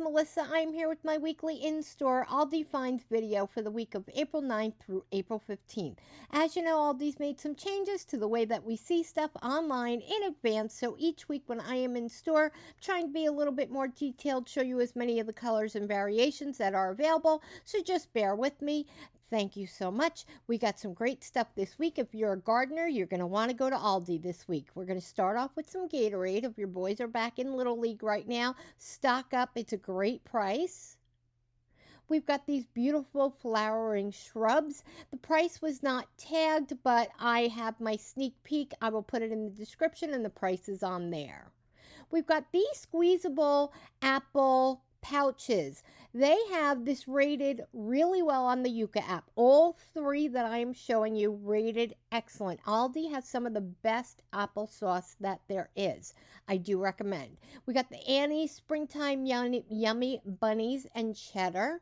Melissa. I'm here with my weekly in-store Aldi Finds video for the week of April 9th through April 15th. As you know, Aldi's made some changes to the way that we see stuff online in advance, so each week when I am in store, I'm trying to be a little bit more detailed, show you as many of the colors and variations that are available, so just bear with me. Thank you so much. We got some great stuff this week. If you're a gardener, you're going to want to go to Aldi this week. We're going to start off with some Gatorade. If your boys are back in Little League right now, stock up. It's a great price. We've got these beautiful flowering shrubs. The price was not tagged, but I have my sneak peek. I will put it in the description and the price is on there. We've got these squeezable apple pouches. They have this rated really well on the Yuka app. All three that I am showing you rated excellent. Aldi has some of the best applesauce that there is. I do recommend. We got the Annie Springtime Yummy Bunnies and Cheddar.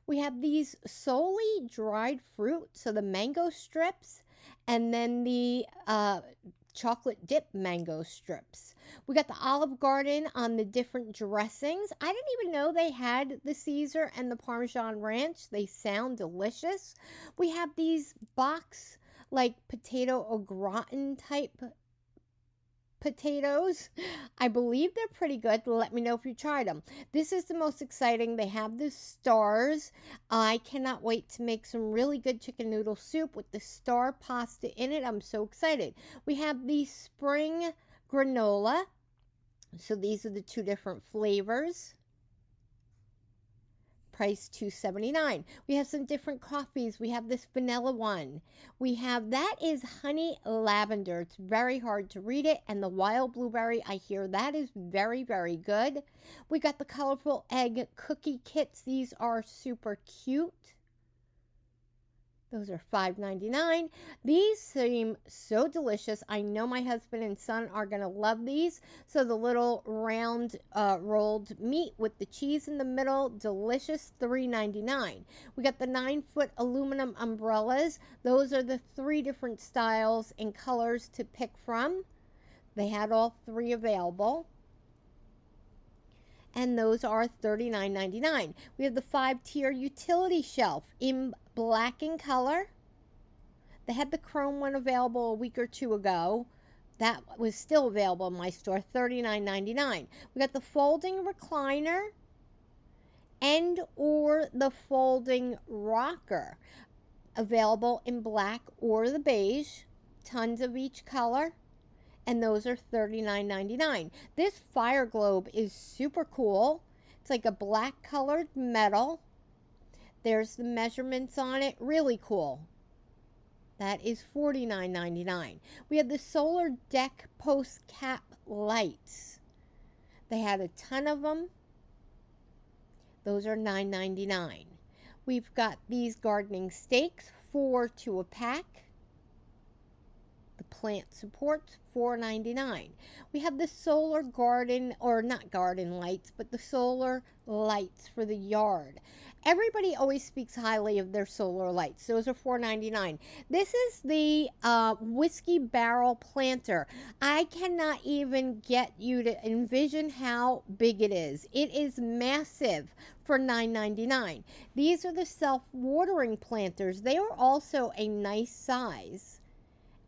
We have these solely dried fruit, so the mango strips, and then the chocolate dip mango strips. We got the Olive Garden on the different dressings. I didn't even know they had the Caesar and the Parmesan Ranch. They sound delicious. We have these box like potato au gratin type potatoes. I believe they're pretty good. Let me know if you tried them. This is the most exciting. They have the stars. I cannot wait to make some really good chicken noodle soup with the star pasta in it. I'm so excited. We have the spring granola. So these are the two different flavors. Price $2.79. We have some different coffees. We have this vanilla one. We have, that is honey lavender. It's very hard to read it. And the wild blueberry, I hear that is very, very good. We got the colorful egg cookie kits. These are super cute. Those are $5.99. These seem so delicious. I know my husband and son are going to love these. So the little round rolled meat with the cheese in the middle, delicious, $3.99. We got the 9-foot aluminum umbrellas. Those are the 3 different styles and colors to pick from. They had all 3 available. And those are $39.99. We have the 5-tier utility shelf in black in color. They had the chrome one available a week or 2 ago. That was still available in my store, $39.99. We got the folding recliner and or the folding rocker available in black or the beige. Tons of each color. And those are $39.99. This fire globe is super cool. It's like a black colored metal. There's the measurements on it. Really cool. That is $49.99. We have the solar deck post cap lights. They had a ton of them. Those are $9.99. We've got these gardening stakes, 4 to a pack. The plant supports, $4.99. We have the solar garden, or not garden lights, but the solar lights for the yard. Everybody always speaks highly of their solar lights. Those are $4.99. This is the whiskey barrel planter. I cannot even get you to envision how big it is. It is massive for $9.99. These are the self-watering planters. They are also a nice size.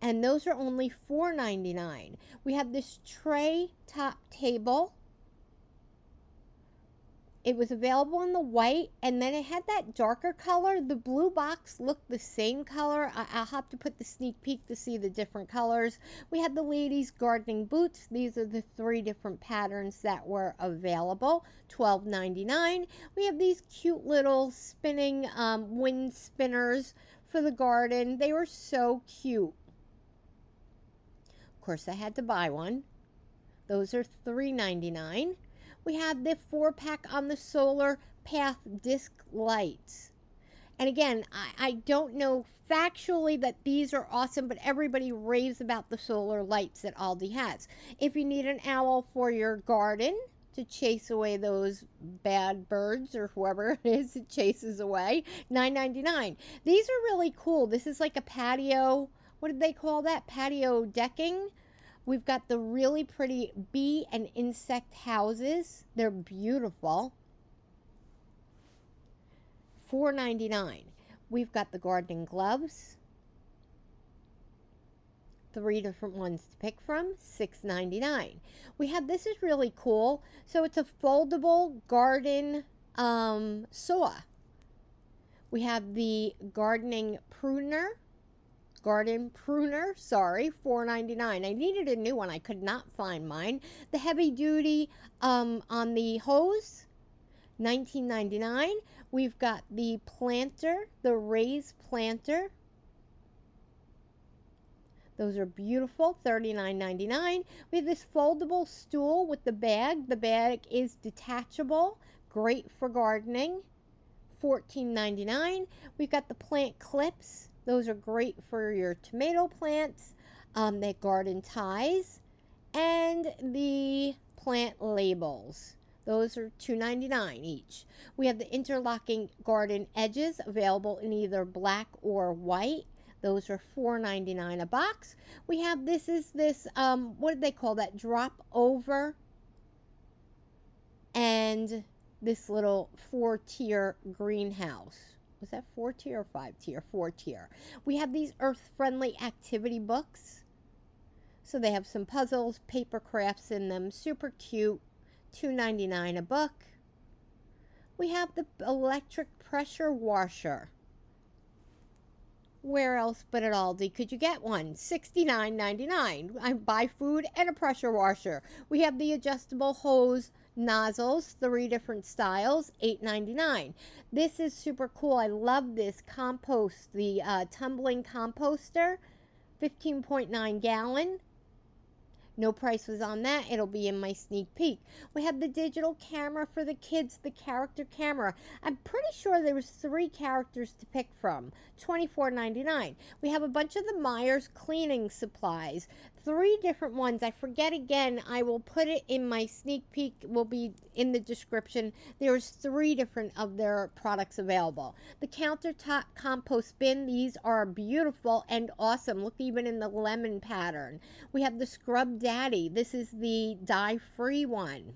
And those are only $4.99. We have this tray top table. It was available in the white, and then it had that darker color. The blue box looked the same color. I'll have to put the sneak peek to see the different colors. We had the ladies' gardening boots. These are the 3 different patterns that were available, $12.99. We have these cute little spinning wind spinners for the garden. They were so cute. Of course, I had to buy one. Those are $3.99. We have the 4-pack on the solar path disc lights. And again, I don't know factually that these are awesome, but everybody raves about the solar lights that Aldi has. If you need an owl for your garden to chase away those bad birds or whoever it is it chases away, $9.99. These are really cool. This is like a patio. What did they call that? Patio decking We've got the really pretty bee and insect houses. They're beautiful. $4.99. We've got the gardening gloves. 3 different ones to pick from. $6.99. We have, this is really cool. So it's a foldable garden saw. We have the garden pruner, sorry, $4.99. I needed a new one. I could not find mine. The heavy duty on the hose, $19.99. We've got the planter, the raised planter. Those are beautiful, $39.99. We have this foldable stool with the bag. The bag is detachable, great for gardening, $14.99. We've got the plant clips. Those are great for your tomato plants, the garden ties, and the plant labels. Those are $2.99 each. We have the interlocking garden edges available in either black or white. Those are $4.99 a box. We have this, what do they call that? Drop over. And this little 4-tier greenhouse. Was that 4-tier or 5-tier? 4-tier. We have these earth-friendly activity books. So they have some puzzles, paper crafts in them. Super cute. $2.99 a book. We have the electric pressure washer. Where else but at Aldi could you get one? $69.99. I buy food and a pressure washer. We have the adjustable hose nozzles, 3 different styles, $8.99. This is super cool. I love this compost, the tumbling composter, 15.9 gallon. No price was on that. It'll be in my sneak peek. We have the digital camera for the kids, the character camera. I'm pretty sure there was 3 characters to pick from. $24.99. We have a bunch of the Myers cleaning supplies. 3 different ones. I forget again. I will put it in my sneak peek. Will be in the description. There's 3 different of their products available. The countertop compost bin. These are beautiful and awesome. Look, even in the lemon pattern. We have the Scrub Daddy. This is the dye-free one.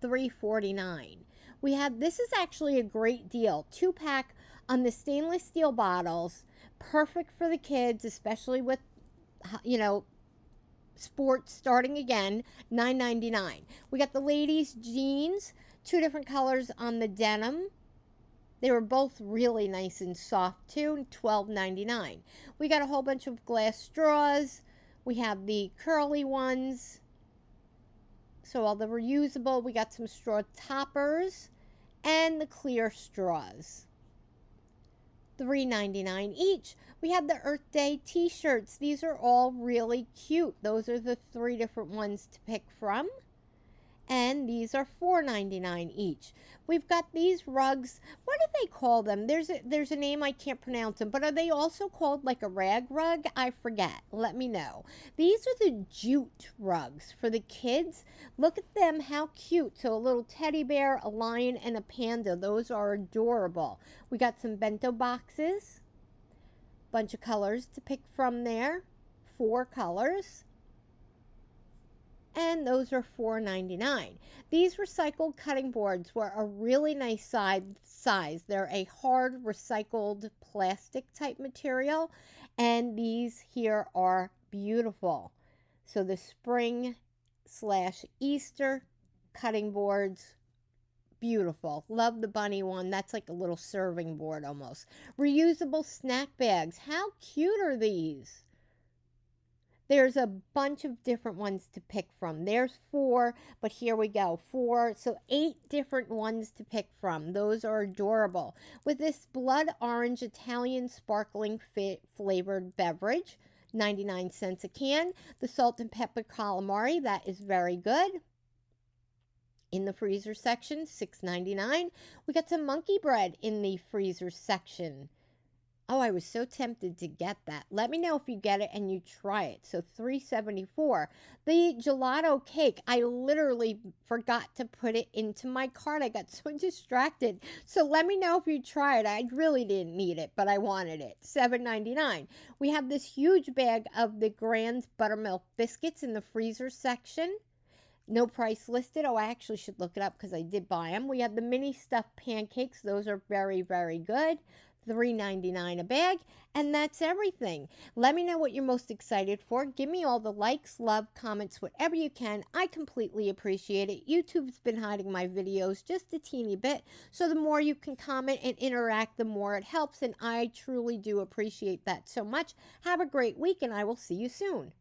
$3.49. We have, this is actually a great deal. 2-pack on the stainless steel bottles. Perfect for the kids, especially with, you know, sports starting again. $9.99. We got the ladies jeans, 2 different colors on the denim. They were both really nice and soft too. $12.99. We got a whole bunch of glass straws. We have the curly ones. So all the reusable. We got some straw toppers and the clear straws. $3.99 each. We have the Earth Day t-shirts. These are all really cute. Those are the 3 different ones to pick from. And these are $4.99 each. We've got these rugs. What do they call them? There's a name, I can't pronounce them. But are they also called like a rag rug? I forget. Let me know. These are the jute rugs for the kids. Look at them. How cute. So a little teddy bear, a lion, and a panda. Those are adorable. We got some bento boxes. Bunch of colors to pick from there. 4 colors. And those are $4.99. These recycled cutting boards were a really nice size. They're a hard recycled plastic type material. And these here are beautiful. So the spring/Easter cutting boards, beautiful. Love the bunny one. That's like a little serving board almost. Reusable snack bags. How cute are these? There's a bunch of different ones to pick from. There's 4, but here we go. 4, so 8 different ones to pick from. Those are adorable. With this blood orange Italian sparkling flavored beverage, 99 cents a can. The salt and pepper calamari, that is very good. In the freezer section, $6.99. We got some monkey bread in the freezer section. Oh, I was so tempted to get that. Let me know if you get it and you try it. So $3.74. The gelato cake, I literally forgot to put it into my cart. I got so distracted. So let me know if you try it. I really didn't need it, but I wanted it. $7.99. We have this huge bag of the Grand Buttermilk biscuits in the freezer section. No price listed. Oh, I actually should look it up because I did buy them. We have the mini stuffed pancakes. Those are very, very good. $3.99 a bag, and that's everything. Let me know what you're most excited for. Give me all the likes, love, comments, whatever you can. I completely appreciate it. YouTube's been hiding my videos just a teeny bit, so the more you can comment and interact, the more it helps, and I truly do appreciate that so much. Have a great week, and I will see you soon.